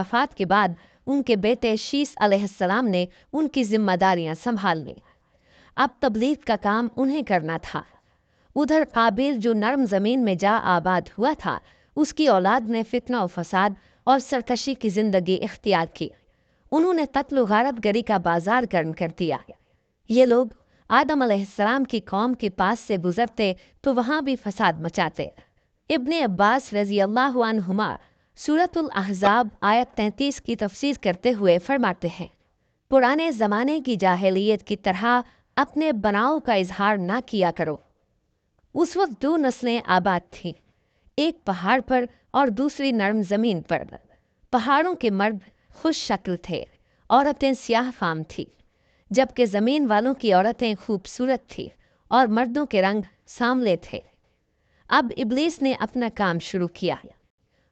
वफात के बाद उनके बेटे शीस अलैहिस्सलाम ने उनकी जिम्मेदारियां संभाल ली। अब तबलीग का काम उन्हें करना था। उधर काबिल जो नरम ज़मीन में जा आबाद हुआ था, उसकी औलाद ने फितना और फसाद और सरकशी की ज़िंदगी इख्तियार की। उन्होंने कत्ल गारत गरी का बाजार गर्म कर दिया। ये लोग आदम अलैहिस्सलाम की कौम के पास से गुजरते तो वहाँ भी फसाद मचाते। इब्ने अब्बास रज़ी अल्लाहु अन्हुमा सूरतुल अहज़ाब आयत 33 की तफसीर करते हुए फरमाते हैं, पुराने ज़माने की जाहिलियत की तरह अपने बनाव का इजहार ना किया करो। उस वक्त दो नस्लें आबाद थीं, एक पहाड़ पर और दूसरी नरम ज़मीन पर। पहाड़ों के मर्द खुश शक्ल थे, औरतें स्याह फाम थीं, जबकि ज़मीन वालों की औरतें खूबसूरत थीं और मर्दों के रंग सांवले थे। अब इब्लीस ने अपना काम शुरू किया।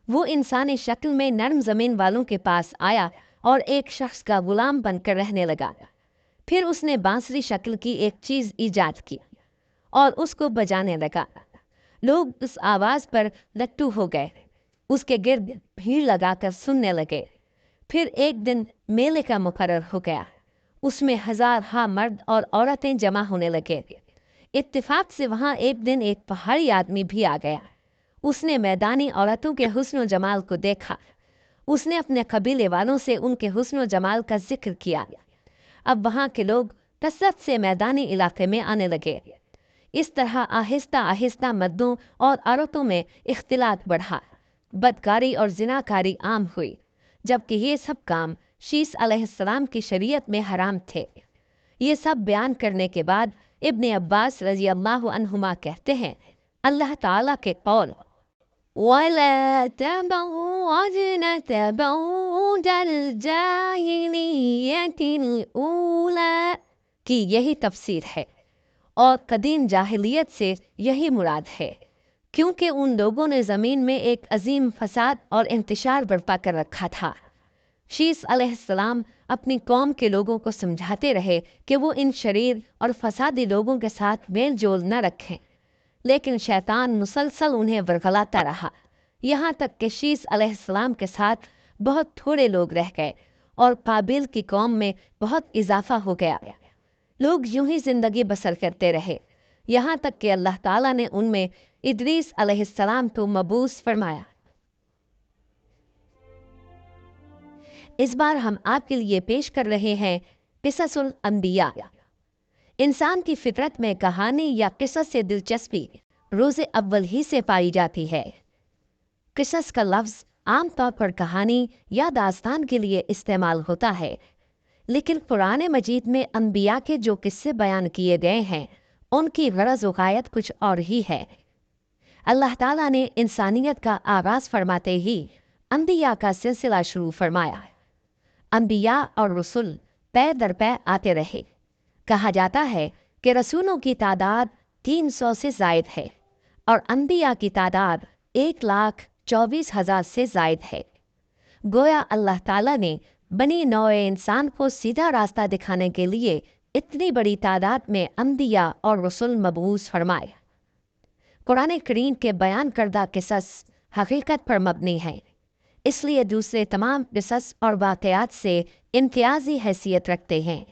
वो इंसानी शक्ल में नरम ज़मीन वालों के पास आया और एक शख्स का गुलाम बनकर रहने लगा। फिर उसने बांसुरी शक्ल की एक चीज़ ईजाद की और उसको बजाने लगा। लोग उस आवाज़ पर लट्टू हो गए, उसके गिर्द भीड़ लगाकर सुनने लगे। फिर एक दिन मेले का मुकर्रर हो गया, उसमें हज़ार मर्द और औरतें जमा होने लगे। इत्तेफाक से वहाँ एक दिन एक पहाड़ी आदमी भी आ गया। उसने मैदानी औरतों के हुस्न जमाल को देखा। उसने अपने कबीले वालों से उनके हुस्न जमाल का जिक्र किया। अब वहाँ के लोग कसरत से मैदानी इलाके में आने लगे। इस तरह आहिस्ता आहिस्ता मर्दों और औरतों में इख्तिलात बढ़ा। बदकारी और जिनाकारी आम हुई, जबकि ये सब काम शीस अलैहिस्सलाम की शरीयत में हराम थे। ये सब बयान करने के बाद इब्ने अब्बास रज़ी अल्लाहु अन्हुमा कहते हैं, अल्लाह ताला के कौल वला तबग़ू तबग़ूदल जाहिलिय्यतिल ऊला की यही तफसीर है और कदीम जाहिलियत से यही मुराद है, क्योंकि उन लोगों ने ज़मीन में एक अजीम फसाद और इंतशार बर्पा कर रखा था। शीस अलैहिस्सलाम अपनी कौम के लोगों को समझाते रहे कि वो इन शरीर और फसादी लोगों के साथ मेल जोल न रखें, लेकिन शैतान मुसलसल उन्हें वरगलाता रहा, यहाँ तक कि शीस अलैहिस्सलाम के साथ बहुत थोड़े लोग रह गए और काबिल की कौम में बहुत इजाफा हो गया। लोग यूं ही ज़िंदगी बसर करते रहे, यहाँ तक कि अल्लाह ताला ने उनमें इदरीस अलैहिस्सलाम को मबूस फरमाया। इस बार हम आपके लिए पेश कर रहे हैं क़िससुल अंबिया। इंसान की फितरत में कहानी या किस्सस से दिलचस्पी रोज़े अव्वल ही से पाई जाती है। किस्सस का लफ्ज़ आम तौर पर कहानी या दास्तान के लिए इस्तेमाल होता है, लेकिन कुरान मजीद में अंबिया के जो किस्से बयान किए गए हैं, उनकी गरज व गायत कुछ और ही है। अल्लाह ताला ने इंसानियत का आगाज़ फरमाते ही अंबिया का सिलसिला शुरू फरमाया। अंबिया और रसूल पै दर पै आते रहे। कहा जाता है कि रसूलों की तादाद 300 से ज़ायद है और अंबिया की तादाद 1,24,000 से ज़ायद है। गोया अल्लाह ताला ने बनी नौ इंसान को सीधा रास्ता दिखाने के लिए इतनी बड़ी तादाद में अंबिया और रसूल मबूस फरमाए। कुरान करीम के बयान करदा किस्सस हकीकत पर मबनी है, इसलिए दूसरे तमाम किस्सस और वाक़यात से इम्तियाजी हैसियत रखते हैं।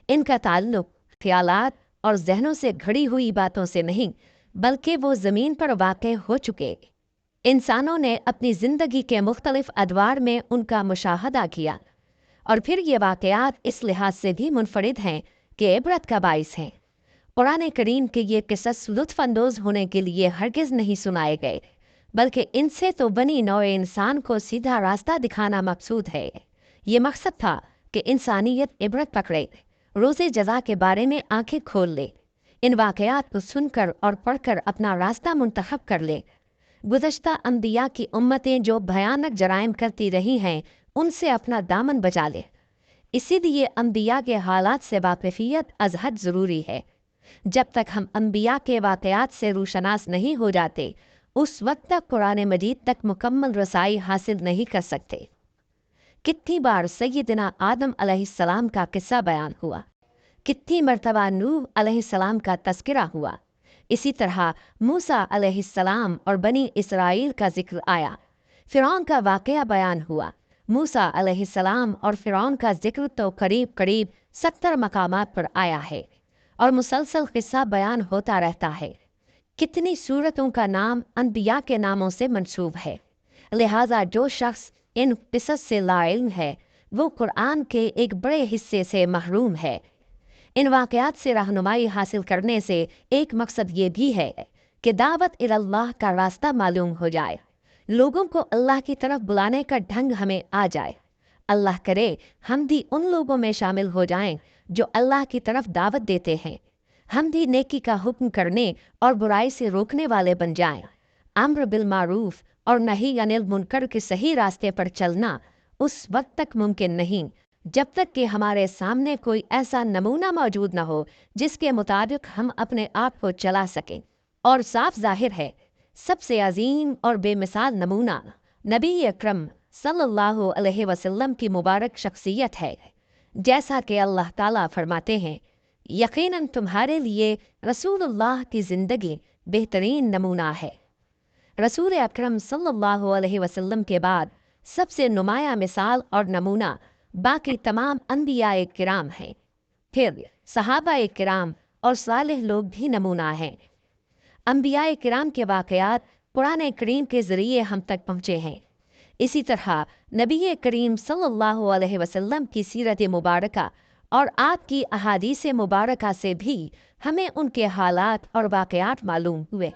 इनका ताल्लुक ख्यालात और जहनों से घड़ी हुई बातों से नहीं, बल्कि वो ज़मीन पर वाक़े हो चुके इंसानों ने अपनी ज़िंदगी के मुख्तलिफ अदवार में उनका मुशाहदा किया, और फिर ये वाक़यात इस लिहाज से भी मुनफरिद हैं कि इबरत का बाइस हैं। कुरान करीम के ये किस्सस लुत्फ़अंदोज़ होने के लिए हरगिज़ नहीं सुनाए गए, बल्कि इनसे तो बनी नौ इंसान को सीधा रास्ता दिखाना मकसूद है। ये मकसद था कि इंसानियत इबरत पकड़े, रोज़े जज़ा के बारे में आंखें खोल ले, इन वाक़यात को सुनकर और पढ़कर अपना रास्ता मुंतखब कर ले। गुज़श्ता अंबिया की उम्मतें जो भयानक जराइम करती रही हैं, उनसे अपना दामन बचा ले। इसीलिए अंबिया के हालात से वाक़िफ़ियत अज़हद ज़रूरी है। जब तक हम अंबिया के वाक़यात से रूशनास नहीं हो जाते, उस वक्त तक कुरान मजीद तक मुकम्मल रसाई हासिल नहीं कर सकते। कितनी बार सैयदना आदम अलैहिस्सलाम का किस्सा बयान हुआ, कितनी मर्तबा नूह अलैहिस्सलाम का तज़किरा हुआ। इसी तरह मूसा अलैहिस्सलाम और बनी इसराइल का जिक्र आया, फ़िरौन का वाक़या बयान हुआ, मूसा अलैहिस्सलाम और फ़िरौन का जिक्र तो करीब करीब 70 मकामात पर आया है और मुसलसल किस्सा बयान होता रहता है। कितनी सूरतों का नाम अनबिया के नामों से मंसूब है। लिहाजा जो शख्स इन किस्स से लाइल्म है वो कुरान के एक बड़े हिस्से से महरूम है। इन वाक़यात से रहनुमाई हासिल करने से एक मकसद ये भी है कि दावत इल्लाह का रास्ता मालूम हो जाए, लोगों को अल्लाह की तरफ बुलाने का ढंग हमें आ जाए। अल्लाह करे हम भी उन लोगों में शामिल हो जाएं जो अल्लाह की तरफ दावत देते हैं। हम भी नेकी का हुक्म करने और बुराई से रोकने वाले बन जाएं। अम्र बिल मारूफ और नही अनिल मुनकर के सही रास्ते पर चलना उस वक्त तक मुमकिन नहीं जब तक कि हमारे सामने कोई ऐसा नमूना मौजूद न हो जिसके मुताबिक हम अपने आप को चला सकें। और साफ जाहिर है सबसे अजीम और बेमिसाल नमूना नबी अकरम सल्लल्लाहु अलैहि वसल्लम की मुबारक शख्सियत है। जैसा कि अल्लाह ताला फरमाते हैं, यकीनन तुम्हारे लिए रसूलुल्लाह की ज़िंदगी बेहतरीन नमूना है। रसूल अकरम सल्लल्लाहु अलैहि वसल्लम के बाद सबसे नुमाया मिसाल और नमूना बाकी तमाम अम्बियाए किराम हैं। फिर सहाबाए किराम और सालेह लोग भी नमूना हैं। अम्बियाए किराम के वाक़यात कुरान करीम के ज़रिए हम तक पहुँचे हैं। इसी तरह नबी करीम सल्लल्लाहु अलैहि वसल्लम की सीरत मुबारका और आपकी अहादीस मुबारका से भी हमें उनके हालात और वाक़यात मालूम हुए।